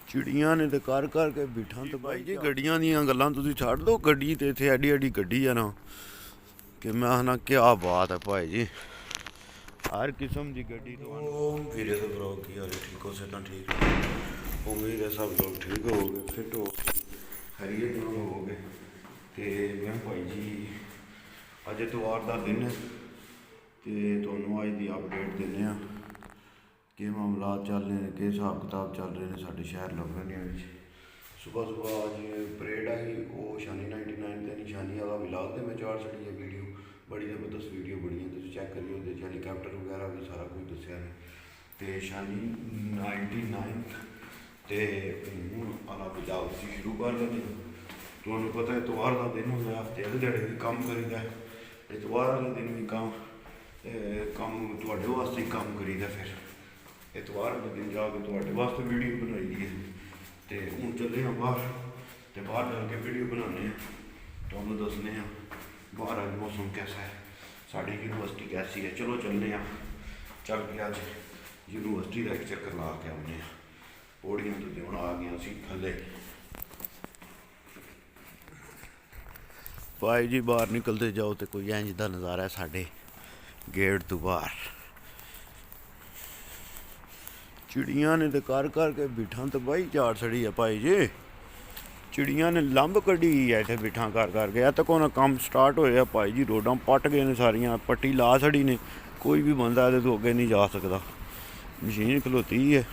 चिड़िया ने तो कर कर के बिठा तो भाई जी गड्डियां दियां गल्लां तुसीं छड्ड दो। गड्डी ते इत्थे एड्डी एड्डी गड्डी है ना कि मैं आखना क्या बात है भाई जी। हर किस्म की गड्डी तो फिर ब्रो की हाल ठीक हो सकता ठीक उम्मीद है सब लोग ठीक हो गए फिट हो खैरियत हो गए। तो मैं भाई जी अज इतवार का दिन है तो तुहानूं अज की अपडेट देने कि मामलात चल रहे हैं, कि हिसाब किताब चल रहे हैं साढ़े शहर लबरनिया। सुबह सुबह अज परेड आई वो शानी 99 के निशानी वाला विलाग तो मैं चार छड़ी है वीडियो बड़ी जबरदस्त वीडियो बनी है तुम चैक करिए उस हैलीकैप्टर वगैरह भी सारा कुछ दसिया है। तो शानी 99 तो हूँ आला विलाग असीं शुरू कर लेते हैं। तुहानूं पता इतवार का दिन होंदा हफ्ते वाले ध्याड़े भी कम करीदा इतवार वाले दिन भी कम तुहाडे वास्ते ही कम करीदा। फिर इतवार के दिन जाके तुहाडे वास्ते वीडियो बनाई दी है तो हूँ चले हाँ बाहर तो बाहर जाके वीडियो बनाने तुहानूं दसने बाहर अज मौसम कैसा है साड़ी यूनिवर्सिटी कैसी है। चलो चलने चल के अज यूनिवर्सिटी का एक चक्कर ला के आने पौड़ियां तो हूँ आ गए असीं थल्ले। भाई जी बाहर निकलते जाओ तो कोई इंज का नज़ारा है साढ़े गेट तो बाहर। चिड़िया ने तो कर कर के बिठा तो भाई चार छड़ी है भाई जी। चिड़िया ने लंब कड़ी है इतने बिठा कर करके या तक उन्हें काम स्टार्ट होया भाई जी। रोडां पट गए ने सारियां पट्टी ला छड़ी ने कोई भी बंदा तो अगे नहीं जा सकता। मशीन खलोती है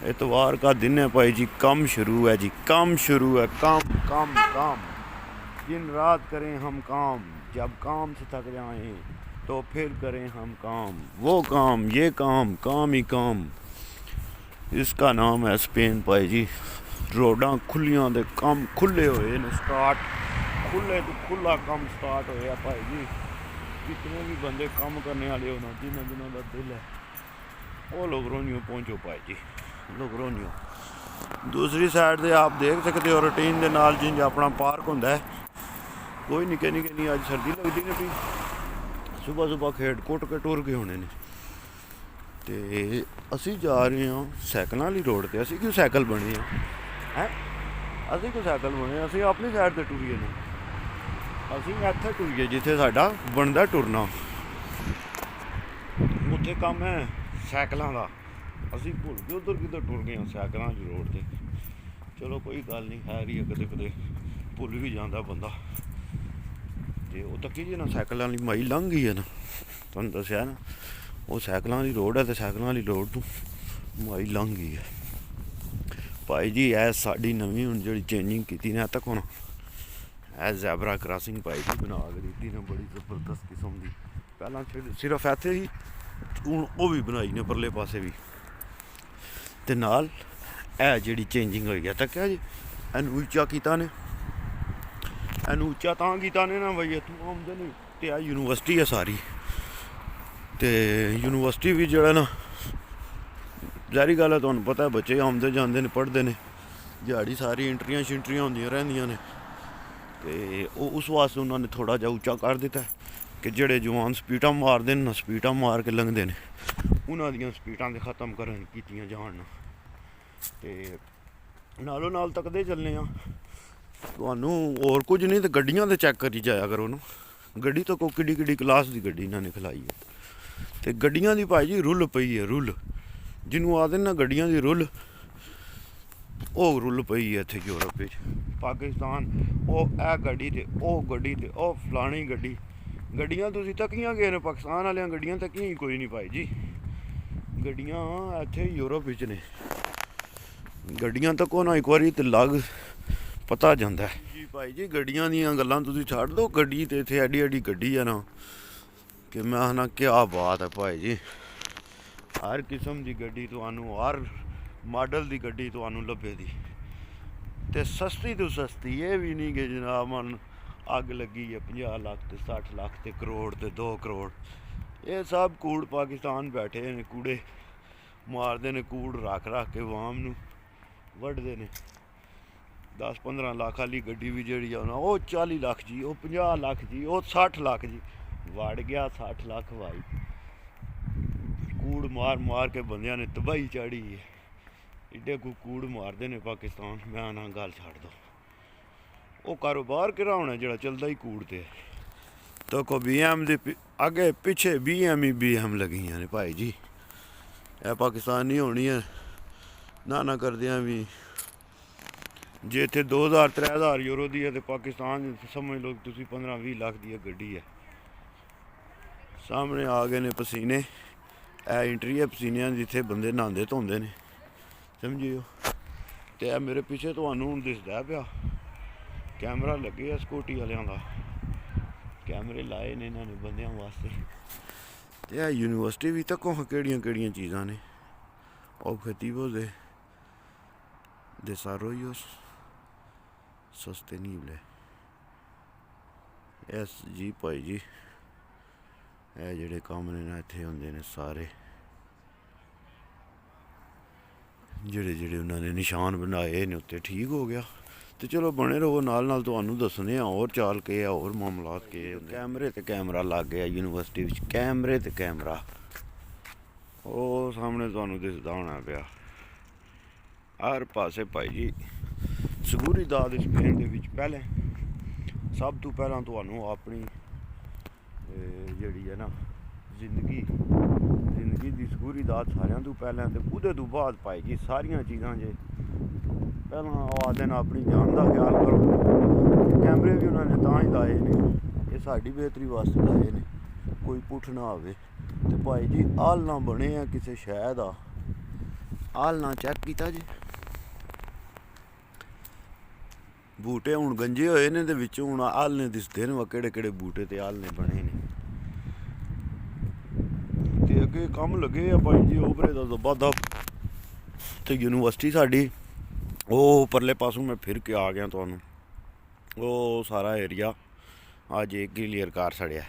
इतवार का दिन है भाई जी। काम शुरू है जी काम शुरू है काम काम काम दिन रात करें हम काम जब काम से थक जाएं तो फिर करें हम काम वो काम ये काम ही काम। इसका नाम है स्पेन भाई जी। रोडां खुलियां दे काम खुले हुए ने स्टार्ट खुले तो खुला काम स्टार्ट होया भाई जी। जितने भी बंदे काम करने वाले होना जिन्हें जिन्हों का दिल है वो लोगरोनियो पहुँचो भाई जी लोगरोनियो। दूसरी साइड से आप देख सकते हो रूटीन के नाल जिंज अपना पार्क होंदा है कोई निक्के निक्के नहीं अज सर्दी लगती ने भी सुबह सुबह खेड कुट के टुर के होने ने। तो असी जा रहे हैं सैकलों वाली रोड पर। असी क्यों सैकल बने हैं असी क्यों सैकल बने असी अपनी साइड से टुरीए ने असी इत्थे टुरीए जिथे साडा बनदा टुरना उत्थे काम है सैकलों का। असी भुल गए उधर किधर टुर गए सैकलों की रोड पर। चलो कोई गल नहीं खैर ही कदे कदे भुल भी जाता बंदा। तो वो तकी जी ना सैकलों वाली माई लंघ गई है ना तुहानूं दस्सिया ना वो सैकलों वाली रोड है तो सैकलों वाली रोड तो माई लंघ गई है भाई जी। ऐ साड़ी नवीं हुण जिहड़ी चेंजिंग कीती ने तक होना ऐ ज़ैबरा क्रॉसिंग भाई जी बना के दित्ती ने बड़ी जबरदस्त किस्म की। पहला सिर्फ इत्थे ही हुण वो भी बनाई ने परले पासे भी ते नाल ऐ जिहड़ी चेंजिंग होई है तक्या जी इनू उच्चा कीता ने इनू उच्चा तां कीता ने ना बई इत्थों आउंदे ने ते आ यूनिवर्सिटी है सारी। तो यूनिवर्सिटी भी जो ना जारी गल है तुहानूं पता है बच्चे आउंदे जांदे ने पढ़ते हैं दिहाड़ी सारी एंट्रियां शिंट्रियां होंदियां रहिंदियां ने। तो उस वास्ते उन्होंने थोड़ा जिहा उच्चा कर दिता है कि जेड़े जवान स्पीडां मारदे न स्पीडां मार के लंघदे ने उन्हां दियां स्पीडां ते खत्म कीतियां जाण। ते नालों नाल तकदे चलने तुहानूं होर कुछ नहीं तो गड्डियां ते चैक करी जाया करो ना। गड्डी तो कोई किड्डी किड्डी क्लास की गड्डी इन्होंने खिलाई है तो गड्डियां दी भाई जी रुल पई है रुल जिन्हों आखदे ना गड्डियां दी रुल वो रुल पई है इत्थे यूरोप पाकिस्तान वो ए गड्डी ते ओ गड्डी ते ओ फलानी गड्डी गड्डियां तुसीं तकियां गए ने पाकिस्तान वालियां गड्डियां तकियां ही कोई नहीं भाई जी। गड्डियां इत्थे यूरोप विच ने गड्डियां तको ना एक बारी ते लग पता जाता है जी भाई जी। गड्डियां दियां गल्लां तुसीं छड्ड दो। गड्डी ते इत्थे एड्डी एड्डी गड्डी है ना कि मैं आखना क्या बात है भाई जी। हर किस्म की गड्डी तुहानूं हर मॉडल की गड्डी तुहानूं लभेगी ते सस्ती तो सस्ती ये भी नहीं कि जनाब मन अग लगी है 50 लाख ते 60 लाख ते करोड़ ते 2 करोड़। ये सब कूड़ पाकिस्तान बैठे ने कूड़े मारते ने कूड़ रख रख के अवाम नूं वड्डदे ने। 10-15 लाख वाली गड्डी भी जी वो 40 लाख जी वो 50 लाख जी वो 60 लाख जी वड़ गया 60 लाख भाई। कूड़ मार मार के बंदियां ने तबाही चाड़ी है। ਏਡੇ ਕੋ ਕੂੜ ਮਾरते ने पाकिस्तान। मैं ना गल छड़ दो, वो कारोबार किहड़ा होना जिहड़ा चलदा ही कूड़ ते। तो को BM दे अगे पिछे BM ही BM लगियां ने भाई जी। ਇਹ ਪਾਕਿਸਤਾਨ ਨਹੀਂ ਹੋਣੀ ਹੈ ਨਾ ਕਰਦਿਆਂ ਵੀ। ਜੇ ਇੱਥੇ 2000-3000 ਯੂਰੋ ਦੀ ਹੈ ਤੇ ਪਾਕਿਸਤਾਨ ਸਮਝ ਲਓ ਤੁਸੀਂ 15-20 ਲੱਖ ਦੀ ਗੱਡੀ ਹੈ। ਸਾਹਮਣੇ ਆ ਗਏ ਨੇ ਪਸੀਨੇ, ਇਹ ਐਂਟਰੀ ਹੈ ਪਸੀਨਿਆਂ ਦੀ, ਜਿੱਥੇ ਬੰਦੇ ਨਹਾਉਂਦੇ ਧੋਂਦੇ ਨੇ, ਸਮਝਿਓ। ਤੇ ਇਹ ਮੇਰੇ ਪਿੱਛੇ ਤੁਹਾਨੂੰ ਹੁਣ ਦਿਸਦਾ ਪਿਆ ਕੈਮਰਾ ਲੱਗੇ ਆ ਸਕੂਟੀ ਵਾਲਿਆਂ ਦਾ, ਕੈਮਰੇ ਲਾਏ ਨੇ ਇਹਨਾਂ ਨੇ ਬੰਦਿਆਂ ਵਾਸਤੇ। ਤੇ ਇਹ ਯੂਨੀਵਰਸਿਟੀ ਵੀ ਤੱਕੋ ਕਿਹੜੀਆਂ ਚੀਜ਼ਾਂ ਨੇ। Objetivos de Desarrollo Sostenible SG ਭਾਈ ਜੀ। ਇਹ ਜਿਹੜੇ ਕੰਮ ਨੇ ਨਾ ਇੱਥੇ ਹੁੰਦੇ ਨੇ ਸਾਰੇ, ਜਿਹੜੇ ਉਹਨਾਂ ਨੇ ਨਿਸ਼ਾਨ ਬਣਾਏ ਨੇ ਉੱਤੇ। ਠੀਕ ਹੋ ਗਿਆ ਤੇ ਚਲੋ ਬਣੇ ਰਹੋ ਨਾਲ ਤੁਹਾਨੂੰ ਦੱਸਣੇ ਆ ਹੋਰ ਚਾਲ ਕੇ ਆ, ਹੋਰ ਮਾਮਲਾਤ ਕੇ। ਕੈਮਰੇ ਤੇ ਕੈਮਰਾ ਲੱਗ ਗਿਆ ਯੂਨੀਵਰਸਿਟੀ ਵਿੱਚ, ਕੈਮਰੇ ਤੇ ਕੈਮਰਾ। ਉਹ ਸਾਹਮਣੇ ਤੁਹਾਨੂੰ ਦਿਸਦਾ ਹੋਣਾ ਪਿਆ ਹਰ ਪਾਸੇ ਭਾਈ ਜੀ। ਸਹੂਲਤਾਂ ਇਸ ਪਿੰਡ ਦੇ ਵਿੱਚ ਪਹਿਲੇ ਸਭ ਤੋਂ ਪਹਿਲਾਂ ਤੁਹਾਨੂੰ ਆਪਣੀ ਜਿਹੜੀ ਹੈ ਨਾ ਜ਼ਿੰਦਗੀ ਦੀ ਸਹੂਲਤ ਸਾਰਿਆਂ ਤੋਂ ਪਹਿਲਾਂ, ਤੇ ਉਹਦੇ ਤੋਂ ਬਾਅਦ ਭਾਈ ਜੀ ਸਾਰੀਆਂ ਚੀਜ਼ਾਂ। ਜੇ ਪਹਿਲਾਂ ਆਵਾਜ਼ ਨਾਲ ਆਪਣੀ ਜਾਨ ਦਾ ਖਿਆਲ ਕਰੋ। ਕੈਮਰੇ ਵੀ ਉਹਨਾਂ ਨੇ ਤਾਂ ਹੀ ਲਾਏ ਨੇ, ਇਹ ਸਾਡੀ ਬਿਹਤਰੀ ਵਾਸਤੇ ਲਾਏ ਨੇ, ਕੋਈ ਪੁੱਠ ਨਾ ਆਵੇ। ਤੇ ਭਾਈ ਜੀ ਆਲਣਾ ਬਣੇ ਆ ਕਿਸੇ ਸ਼ਹਿਰ ਦਾ, ਆਲਣਾ ਚੈੱਕ ਕੀਤਾ ਜੀ। ਬੂਟੇ ਹੁਣ ਗੰਜੇ ਹੋਏ ਨੇ, ਦੇ ਵਿੱਚ ਹੁਣ ਆਲਣੇ ਦਿਸਦੇ ਨੇ ਕਿਹੜੇ ਬੂਟੇ ਤੇ ਆਲਣੇ ਬਣੇ ਨੇ। ਤੇ ਅੱਗੇ ਕੰਮ ਲੱਗੇ ਆ ਭਾਈ ਜੀ ਓਬਰੇ ਦਾ ਦਬਾ। ਤੇ ਯੂਨੀਵਰਸਿਟੀ ਸਾਡੀ ਉਹ ਪਰਲੇ ਪਾਸੋਂ ਮੈਂ ਫਿਰ ਕੇ ਆ ਗਿਆ ਤੁਹਾਨੂੰ। ਉਹ ਸਾਰਾ ਏਰੀਆ ਅੱਜ ਇੱਕ ਕਲੀਅਰ ਕਰ ਛੜਿਆ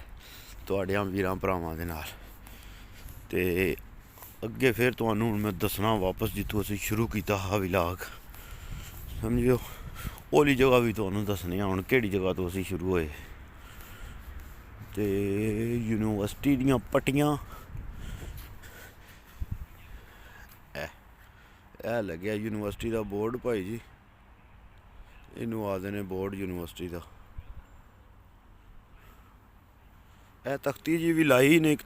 ਤੁਹਾਡਿਆਂ ਵੀਰਾਂ ਭਰਾਵਾਂ ਦੇ ਨਾਲ। ਤੇ ਅੱਗੇ ਫਿਰ ਤੁਹਾਨੂੰ ਹੁਣ ਮੈਂ ਦੱਸਣਾ ਵਾਪਸ ਜਿੱਥੋਂ ਅਸੀਂ ਸ਼ੁਰੂ ਕੀਤਾ ਵਲੌਗ, ਸਮਝਿਓ। ਉਹਲੀ ਜਗ੍ਹਾ ਵੀ ਤੁਹਾਨੂੰ ਦੱਸਣੀ ਆ ਹੁਣ ਕਿਹੜੀ ਜਗ੍ਹਾ ਤੋਂ ਅਸੀਂ ਸ਼ੁਰੂ ਹੋਏ। ਤੇ ਯੂਨੀਵਰਸਿਟੀ ਦੀਆਂ ਪੱਟੀਆਂ ਇਹ ਲੱਗਿਆ ਯੂਨੀਵਰਸਿਟੀ ਦਾ ਬੋਰਡ ਭਾਈ ਜੀ, ਇਹਨੂੰ ਆਖਦੇ ਨੇ ਬੋਰਡ ਯੂਨੀਵਰਸਿਟੀ ਦਾ। ਇਹ ਤਖਤੀ ਜੀ ਵੀ ਲਾਈ ਨੇ, ਇੱਕ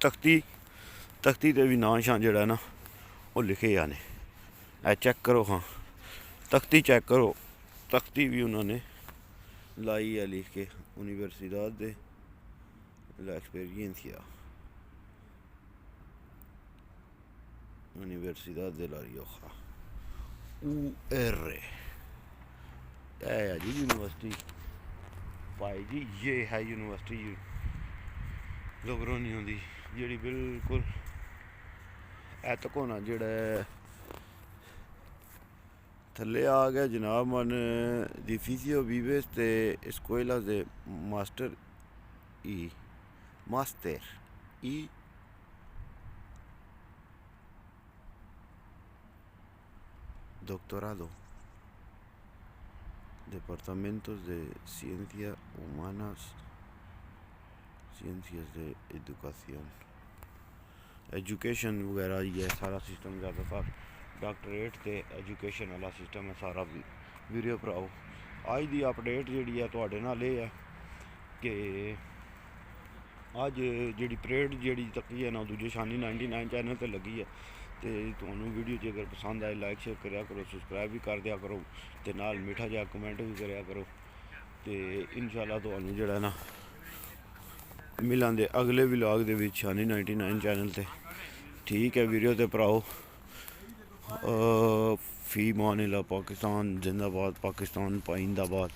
ਤਖਤੀ ਤੇ ਵੀ ਨਾਂ ਸ਼ਾਂ ਜਿਹੜਾ ਨਾ ਉਹ ਲਿਖੇ ਆ ਨੇ। ਇਹ ਚੈੱਕ ਕਰੋ, ਹਾਂ ਤਖਤੀ ਚੈੱਕ ਕਰੋ, ਤਖਤੀ ਵੀ ਉਹਨਾਂ ਨੇ ਲਾਈ ਹੈ ਲਿਖ ਕੇ, Universidad de la Experiencia, Universidad de La Rioja, UR। है जी यूनिवर्सिटी भाई जी, ये है यूनिवर्सिटी लोगरोनियो दी, जी बिल्कुल ए तक होना जेड़ा थल्ले आ गया जनाब मन edificio vives de escuelas de máster y doctorado, departamentos de ciencias humanas, ciencias de educación, education वगैरह ये सारा सिस्टम ज़्यादातर डॉक्टरेट ते एजुकेशन वाला सिस्टम है सारा। वीडियो भराओ अज की अपडेट जी है तुहाडे नाल ये है कि अज जी परेड जी तकी है ना दूजे शानी 99 चैनल पर लगी है। तो तुहानू वीडियो जो अगर पसंद आए लाइक शेयर कराया करो, सबसक्राइब भी कर दिया करो, तो नाल मीठा जिहा कमेंट भी कराया करो। तो इंशाअल्लाह तुहानू जिहड़ा ना मिलांगे अगले व्लॉग दे विच शानी 99 चैनल ते। ठीक है वीडियो ते भराओ। फी मानिला पाकिस्तान जिंदाबाद, पाकिस्तान पाइंदाबाद।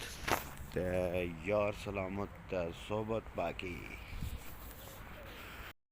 ते यार सलामत सोबत बाकी।